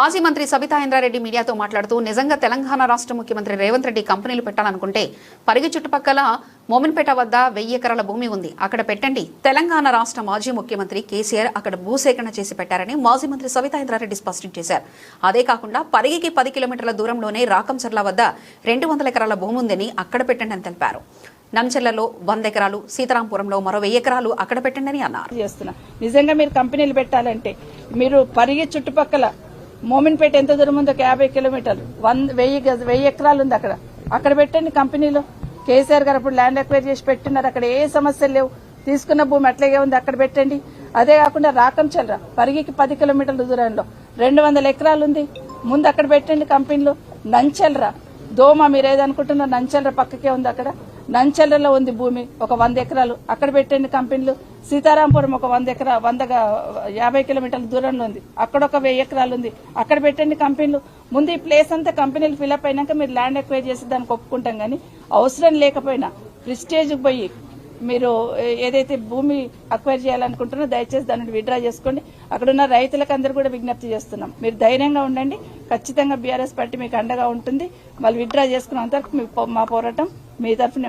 మాజీ మంత్రి సబితా ఇంద్రారెడ్డి మీడియాతో మాట్లాడుతూ నిజంగా తెలంగాణ రాష్ట్ర ముఖ్యమంత్రి రేవంత్ రెడ్డి కంపెనీలు పెట్టాలనుకుంటే పరిగి చుట్టుపక్కల మోమిన్పేట వద్ద 1000 ఎకరాల భూమి ఉంది, అక్కడ పెట్టండి. తెలంగాణ రాష్ట్ర మాజీ ముఖ్యమంత్రి కేసీఆర్ అక్కడ భూసేకరణ చేసి పెట్టారని మాజీ మంత్రి సబితా ఇంద్రారెడ్డి స్పష్టం చేశారు. అదే కాకుండా పరిగికి 10 కిలోమీటర్ల దూరంలోనే రాకంచర్ల వద్ద 200 ఎకరాల భూమి ఉందని అక్కడ పెట్టండి అని తెలిపారు. నంచెర్లలో 100 ఎకరాలు, సీతారాంపురంలో మరో 1000 ఎకరాలు అక్కడ పెట్టండి అని అన్నారు. నిజంగా మీరు కంపెనీలు పెట్టాలంటే మీరు పరిగి చుట్టుపక్కల మోమిన్పేట ఎంత దూరం ఉందో 50 కిలోమీటర్లు, 1000 ఎకరాలు ఉంది అక్కడ పెట్టండి కంపెనీలో. కేసీఆర్ గారు అప్పుడు ల్యాండ్ ఎక్వైర్ చేసి పెట్టినారు, అక్కడ ఏ సమస్యలు లేవు. తీసుకున్న భూమి అట్లాగే ఉంది, అక్కడ పెట్టండి. అదే కాకుండా రాకంచల్ర పరిగికి 10 కిలోమీటర్ల దూరంలో 200 ఎకరాలు ఉంది, ముందు అక్కడ పెట్టండి కంపెనీలు. నంచెల్ర దోమ మీరు ఏదనుకుంటున్నారు, నంచెల్ర పక్కకే ఉంది, అక్కడ నంచెల్రలో ఉంది భూమి ఒక 100 ఎకరాలు, అక్కడ పెట్టండి కంపెనీలు. సీతారాంపురం ఒక 50 కిలోమీటర్ల దూరంలో ఉంది, అక్కడ ఒక 1000 ఎకరాలు ఉంది, అక్కడ పెట్టండి కంపెనీలు. ముందు ఈ ప్లేస్ అంతా కంపెనీలు ఫిల్అప్ అయినాక మీరు ల్యాండ్ ఎక్వైర్ చేసి దానికి ఒప్పుకుంటాం. కానీ అవసరం లేకపోయినా ప్రిస్టేజ్కి పోయి మీరు ఏదైతే భూమి అక్వైర్ చేయాలనుకుంటున్నారో దయచేసి దాన్ని విత్డ్రా చేసుకోండి. అక్కడ ఉన్న రైతులకు అందరూ కూడా విజ్ఞప్తి చేస్తున్నాం, మీరు ధైర్యంగా ఉండండి. ఖచ్చితంగా బీఆర్ఎస్ పార్టీ మీకు అండగా ఉంటుంది. వాళ్ళు విత్డ్రా చేసుకున్నంత వరకు మా పోరాటం మీ తరఫున